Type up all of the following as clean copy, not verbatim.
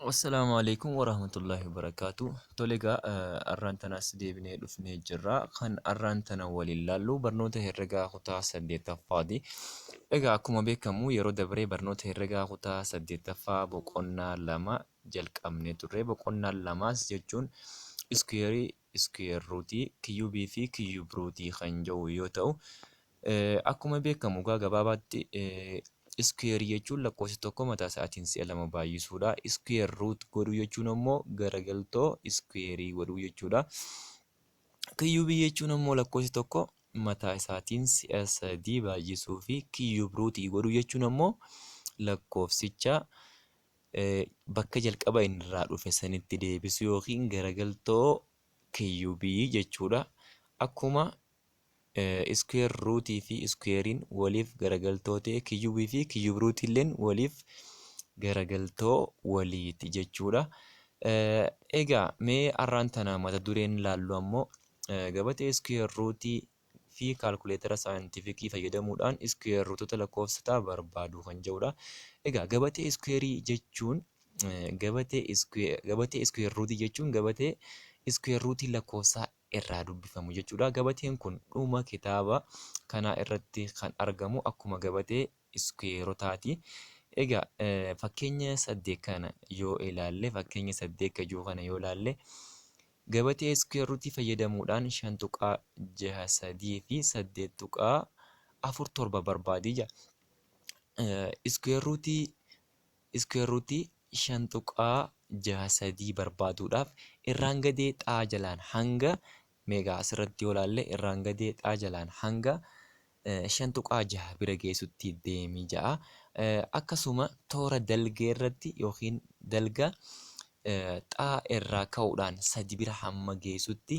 Wassalamualaikum warahmatullahi wabarakatuh. Tole egaa har'aan tanas deebinee dhufnee jirra. Kan har'aan tana waliin laallu barnoota herregaa kutaa 8ffaati. Egaa akkuma beekamu yeroo dabree barnoota herregaa kutaa 8ffaa boqonnaa 2 jalqabnee turre. Boqonnaan lamaas jechuun iskuweerii, iskuweer ruutii, kiyyubii fi kiyyub ruutii kan jedhu yoo ta'u, akkuma beekamu egaa gabaabaatti iskuweerii jechuun lakkoofsi tokko mataa isaatiin si'a lama baay'isuudha. Iskuweer ruut godhuu jechuun immoo garagaltoo iskuweerii godhuu jechuudha. Kiyyubii jechuun immoo lakkoofsi tokko mataa isaatiin si'a sadii baay'isuu fi kiyyub ruutii godhuu jechuun immoo lakkoofsicha bakka jalqaba inni irraa dhufe sanitti deebisuu yookiin garagaltoo kiyyubii jechuudha. Akkuma iskuweer ruutii fi iskuweeriin waliif garagaltoo ta'e kiyyubii fi kiyyub ruutiilleen waliif garagaltoo waliiti jechuudha. Egaa mee har'aan tana mata dureen laallu ammoo gabatee iskuweer ruutii fi kaalkuleetara saayintifikii fayyadamuudhaan iskuweer ruutota lakkoofsotaa barbaaduu kan jedhudha. Egaa gabatee iskuweerii jechuun gabatee iskuweer ruutii jechuun gabatee iskuweer ruutii lakkoofsaa irraa dubbifamu jechuudha. Gabateen kun dhuma kitaaba kanaa irratti kan argamu akkuma gabatee iskuweerotaati. Egaa fakkeenya 8 kana yoo ilaalle gabatee iskuweer ruutii fayyadamuudhaan 5.63 fi 8.47 barbaadii jedha. Iskuweer ruutii 5.63 barbaaduudhaaf irraan gadee xaa jalaan hanga meegaa asirratti yoo ilaalle irraan gadee xaa jalaan hanga 5.6 bira geessutti deemii ja'a. Akkasuma toora dalgee irratti yookiin dalga xaa irraa ka'uudhaan 3 bira hamma geessutti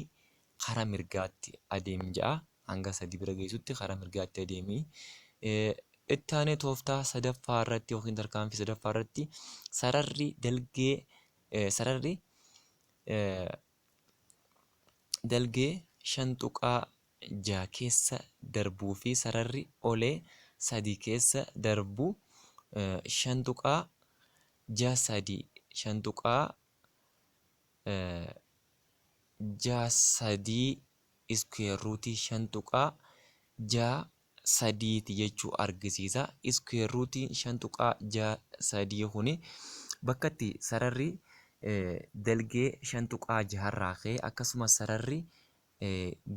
karaa mirgaatti adeemi ja'a. Hanga 3 bira geessutti karaa mirgaatti adeemi. Itti aanee tooftaa sadaffaa irratti yookiin tarkaanfii sadaffaa irratti sararri dalgee 5.6 keessa darbuu fi sararri olee 3 keessa darbu 5.63 iskuweer ruutii 5.63 jechuu argisiisa. Iskuweer ruutiin 5.63 kuni bakka itti sararri dalgee 5.6 irraa ka'e akkasumas sararri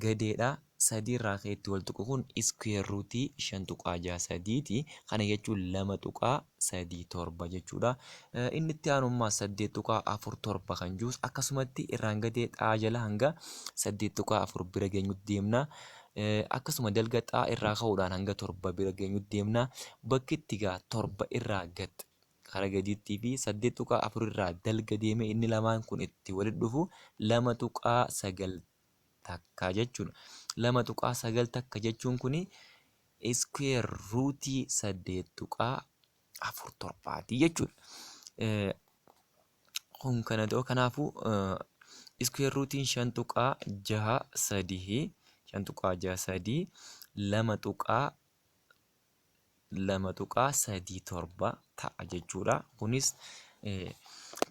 gadeedhaa 3 irraa ka'e itti wal tuqu kun iskuweer ruutii 5.63ti. Kana jechuun 2.37 jechuudha. Inni itti aanummaa 8.47 kan jirus akkasumatti irraan gadee xaa jala hanga 8.4 bira geenyutti deemna. Akkasuma dalga xaa irraa ka'uudhaan hanga 7 bira geenyutti deemna. Bakki itti egaa 7 irraa gad karaa gadiittii fi 8.4 irraa dalga deeme inni lamaan kun itti walitti dhufu 2.9 takka jechuudha. 2.9 takka jechuun kuni iskuweer ruutii 8.47ti jechuudha. Kun kana ta'u kanaafuu iskuweer ruutiin 5.63 2.37 ta'a jechuudha. Kunis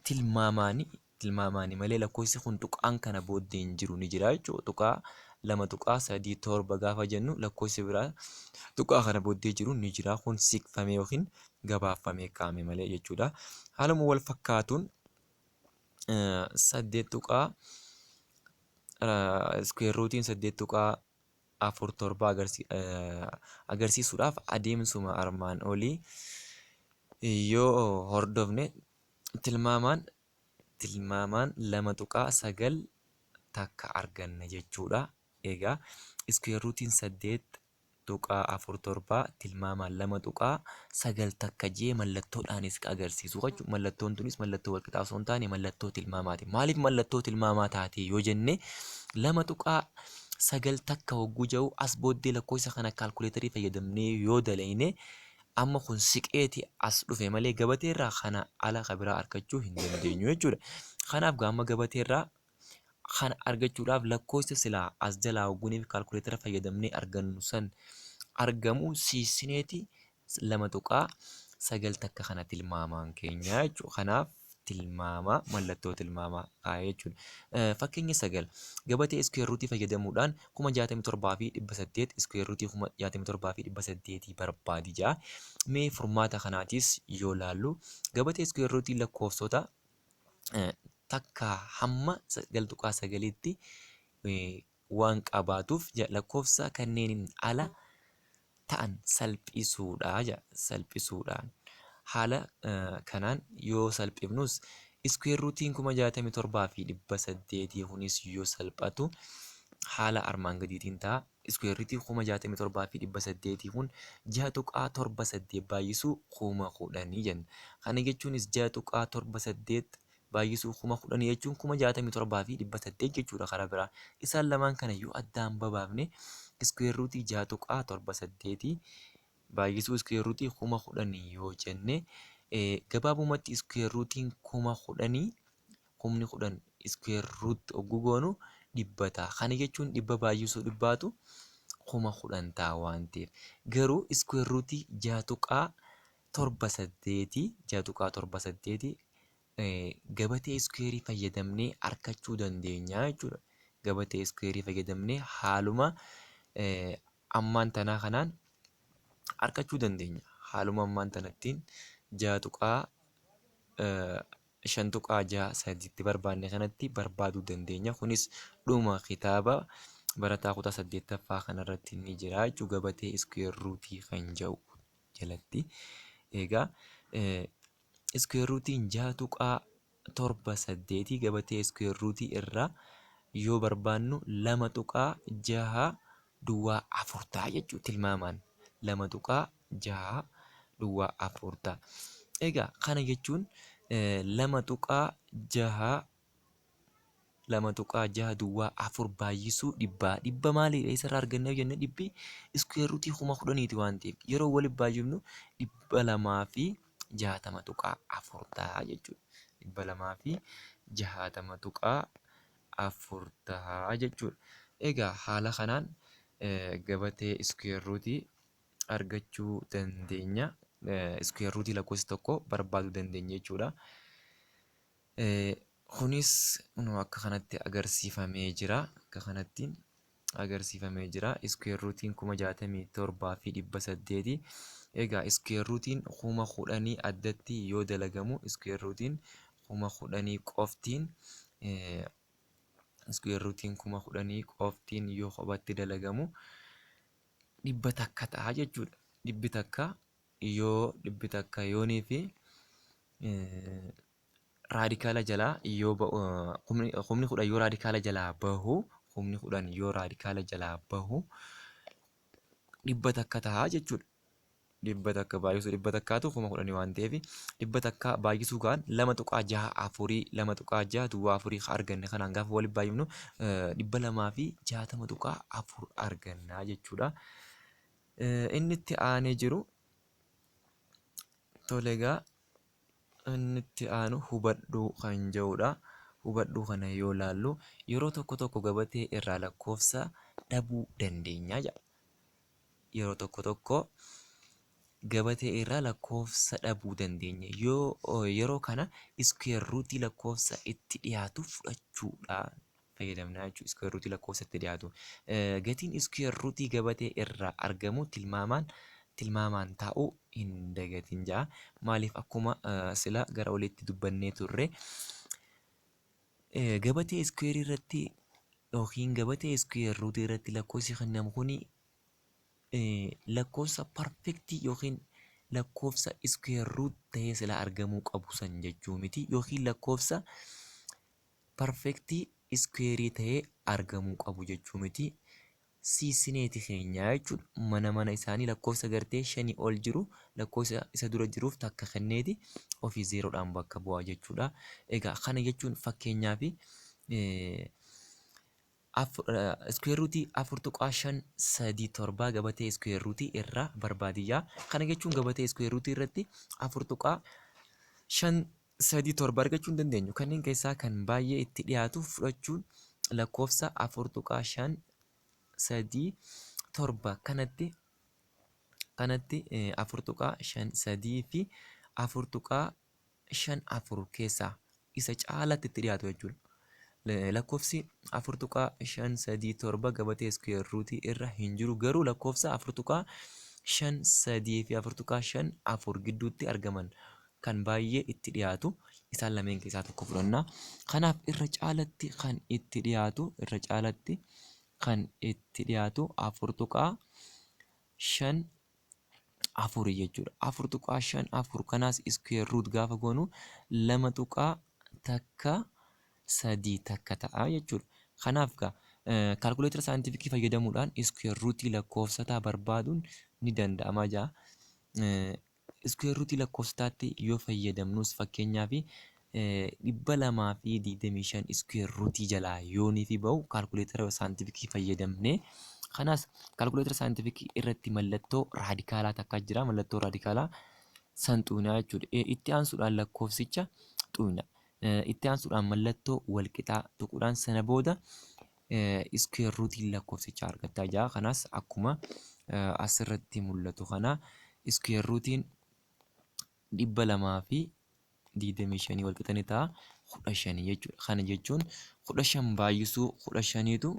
tilmaamaani malee lakkoofsi kun tuqaan kana booddee hin jiru ni jira jechuudha. Tuqaa 2.37 gaafa jennu lakkoofsi biraa tuqaa kana booddee jiru ni jira. Kun siqfamee yookiin gabaafamee kaa'ame malee jechuudha. Haaluma wal fakkaatuun iskuweer ruutiin 8.47 agarsiisuudhaaf adeemsuma armaan olii yoo hordofne tilmaamaan 2.9 takka arganna jechuudha. Egaa iskuweer ruutiin 8.47 tilmaamaan 2.9 takka jee mallattoodhaanis agarsiisu jechuudha. Mallattoon tunis mallattoo walqixaa osoo hin taane mallattoo tilmaamaati. Maaliif mallattoo tilmaamaa taate yoo jenne 2.9 takka hogguu jedhu as booddee lakkoofsa kana kaalkuleetarii fayyadamnee yoo dalayne amma kun siqeeti as dhufe malee gabateerraa kana ala biraa argachuu hin dandeenyu jechuudha. Kanaaf gaama gabateerraa kana argachuudhaaf lakkoofsa silaa as jalaa hogguuniif kaalkuleetara fayyadamnee argannu san argamu siisineeti 2.9 takka kana tilmaamaan keenya jechuudha. Kanaaf mallattoo tilmaamaa kaa'ee jechuudha. Fakkeenya 9 gabatee iskuweer ruutii fayyadamuudhaan 67,800 iskuweer ruutii 67,800 barbaadi jedha. Mee furmaata kanaatis yoo laallu gabatee iskuweer ruutii lakkoofsota takka hamma 9.9tti waan qabaatuuf lakkoofsa kanneeniin ala ta'an salphisuudhaan haala kanaan yoo salphifnus iskuweer ruutiin 67,800 kunis yoo salphatu haala armaan gadiitiin ta'a. Iskuweer ruutii 67,800 kun 6.78 baay'isuu 10,000 jenna. Kana jechuunis 6.78 baay'isuu 10,000 jechuun 67,800 jechuudha karaa biraa. Isaan lamaan kana yoo addaan babaafne iskuweer ruutii 6.78 baay'isuu iskuweer ruutii 10,000 yoo jenne gabaabumatti iskuweer ruutiin 10,000 iskuweer ruut ogguu goonu dhibba ta'a. Kana jechuun dhibba baay'isuu dhibbaatu 10,000 ta'a waan ta'eef. Garuu iskuweer ruutii 6.78 gabatee iskuweerii fayyadamnee argachuu dandeenya jechuudha. Gabatee iskuweerii fayyadamnee haaluma ammaan tanaa kanaan argachuu dandeenya. Haaluma ammaan tanattiin 5.63 barbaanne kanatti barbaaduu dandeenya. Kunis dhuma kitaaba barataa kutaa 8ffaa kanarratti ni jira jechuudha. Gabatee iskuweer ruutii kan jedhu jalatti. Egaa iskuweer ruutiin 6.78 gabatee iskuweer ruutii irraa yoo barbaannu 2.6 duwwaa 4 ta'a jechuudha tilmaamaan. 2.6 duwwaa 4 ta'a. Egaa kana jechuun 2.6 duwwaa 4 baay'isuu dhibbaa. Dhibba maaliidha isarraa argannee jenne dhibbi iskuweer ruutii 10,000 waan ta'eef yeroo waliif baay'ifnu 260.4 ta'a jechuudha. 260.4 ta'a jechuudha. Egaa haala kanaan gabatee iskuweer ruutii argachuu dandeenya. Iskuweer ruutii lakkoofsa tokko barbaaduu dandeenya jechuudha. Kunis akka kanatti agarsiifamee jira. Akka kanattiin agarsiifamee jira. Iskuweer ruutiin 67,800. Egaa iskuweer ruutiin 10,000 addatti yoo dalagamu iskuweer ruutiin 10,000 qoftiin iskuweer ruutiin 10,000 qoftiin yoo kophatti dalagamu dhibba takka ta'a jechuudha. Dhibbi takka yoonii fi raadikaala jalaa yoo humni 10 yoo raadikaala jalaa bahu dhibba takka ta'a jechuudha. Dhibba takka baay'isuu dhibba takkaatu 10,000 waan ta'eef dhibba takka baay'isuu kaan 2.64 duwwaa 4 arganne kanaan gaafa waliif baay'ifnu 260.4 arganna jechuudha. Inni itti aanee jiru tolegaa inni itti aanu hubadhuu kan jedhudha. Hubadhuu kana yoo laallu yeroo tokko gabatee irraa lakkoofsa dhabuu dandeenya jedha. Yeroo tokko gabatee irraa lakkoofsa dhabuu dandeenya. Yeroo kana iskuweer ruutii lakkoofsa itti dhiyaatu fudhachuudhaan fayyadamna jechuudha. Iskuweer ruutii lakkoofsa itti dhiyaatu. Gatiin iskuweer ruutii gabatee irraa argamu tilmaamaan taa'uu hin dagatin jedha. Maaliif akkuma sila gara olitti dubbannee turre gabatee iskuweerii irratti yookiin gabatee iskuweer ruutii irratti lakkoofsi kennamu kuni lakkoofsa parfektii yookiin lakkoofsa iskuweer ruut ta'ee sila argamuu qabu san jechuu miti yookiin lakkoofsa parfektii iskuweerii ta'ee argamuu qabu jechuu miti. Siisineeti keenya jechuudha. Mana isaanii lakkoofsa gartee 5 ol jiru lakkoofsa isa dura jiruuf takka kenneeti ofii zeeroodhaan bakka bu'aa jechuudha. Egaa kana jechuun fakkeenyaaf iskuweer ruutii 4.537 gabatee iskuweer ruutii irraa barbaadiyyaa. Kana jechuun gabatee iskuweer ruutii irratti 4.537 argachuu hin dandeenyu. Kanneen keessaa kan baay'ee itti dhiyaatu fudhachuun lakkoofsa 4.537 kanatti 4.53 fi 4.54 keessaa isa caalatti itti dhiyaatu jechuudha. Lakkoofsi 4.537 gabatee iskuweer ruutii irra hin jiru, garuu lakkoofsa 4.53 fi 4.54 gidduutti argaman kan baay'ee itti dhiyaatu isaan lameen keessaa tokko fudhanna. Kanaaf irra caalatti kan itti dhiyaatu 4.54 jechuudha. 4.54 kanaas iskuweer ruut gaafa goonu 2.3 takka ta'a jechuudha. Kanaaf kaalkuleetara saayintifikii fayyadamuudhaan iskuweer ruutii lakkoofsotaa barbaaduun ni danda'ama jaa. Iskuweer ruutii lakkoofsotaatti yoo fayyadamnus fakkeenyaaf 225 iskuweer ruutii jalaa yooniif bahu kaalkuleetara saayintifikii fayyadamnee, kanaas kaalkuleetara saayintifikii irratti mallattoo raadikaalaa takka jira. Mallattoo raadikaalaa san xuqnaa jechuudha. Itti aansuudhaan lakkoofsicha xuqna. Itti aansuudhaan mallattoo walqixaa tuquudhaan sana booda iskuweer ruutii lakkoofsichaa argattaa jira. Kanaas akkuma asirratti mul'atu kana iskuweer ruutiin 225 walqixanii ta'a 15 jechuudha. Kana jechuun 15 baay'isuu 15tu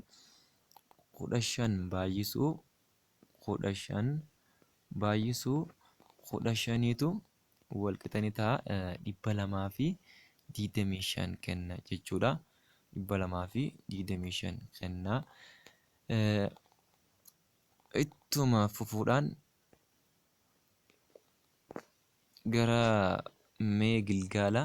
15 baay'isuu 15tu walqixanii ta'a 225 kenna jechuudha. 225 kenna. Ittuma fufuudhaan gara mee gilgaala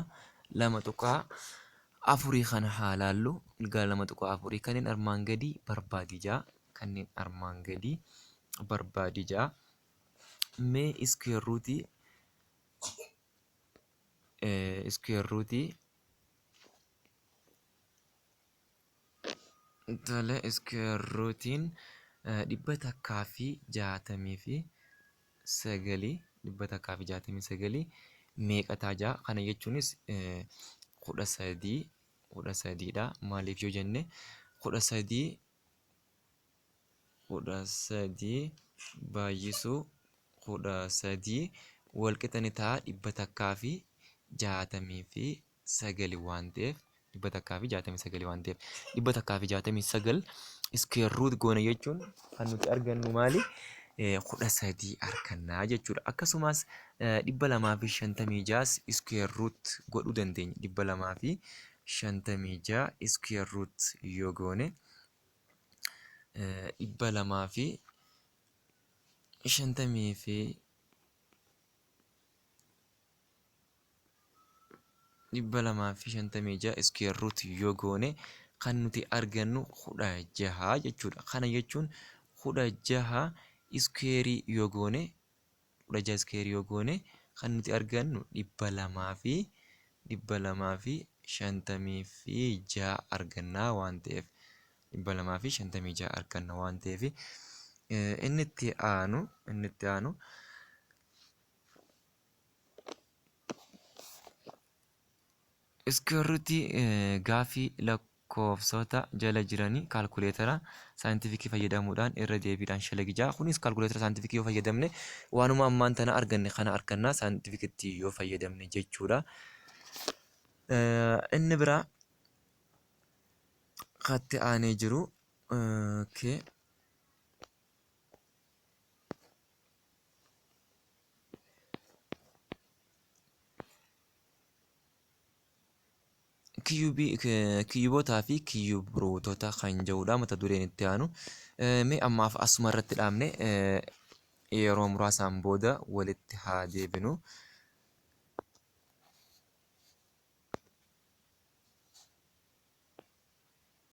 2.4 kana haa laallu. Gilgaala 2.4 kanneen armaan gadii barbaadijaa. Kanneen armaan gadii barbaadijaa. Mee iskuweer ruutii tole iskuweer ruutiin 169 meeqa ta'a? Kana jechuunis 13 dha. Maaliif yoo jenne 13 baay'isuu 13 walqixanii ta'a 169 waan ta'eef 169 iskuweer ruut goona jechuun kan nuti argannu maali? 13 argannaa jechuudha. Akkasumas 256 iskuweer ruut godhuu dandeenya. 256 iskuweer ruut yoo goone 256 iskuweer ruut yoo goone kan nuti argannu 16 jechuudha. Kana jechuun 16 iskuweerii yoo goone 16 iskuweerii yoo goone kan nuti argannu 256 argannaa waan ta'eef 256 arganna waan ta'eef inni itti aanu iskuweer ruutii gaafii lakkoofsota jala jiranii kaalkuleetara saayintifikii fayyadamuudhaan irra deebiidhaan shalagijaa. Kunis kaalkuleetara saayintifikii yoo fayyadamne waanuma ammaan tana arganne kana argannaa saayintifikitti yoo fayyadamne jechuudha. Inni biraa katti aanee jiru kiyyubootaa fi kiyyubrootota kan jedhudha mata dureen itti aanu. Mee ammaaf asuma irratti dhaabne yeroo muraasaan booda walitti haa deebinu.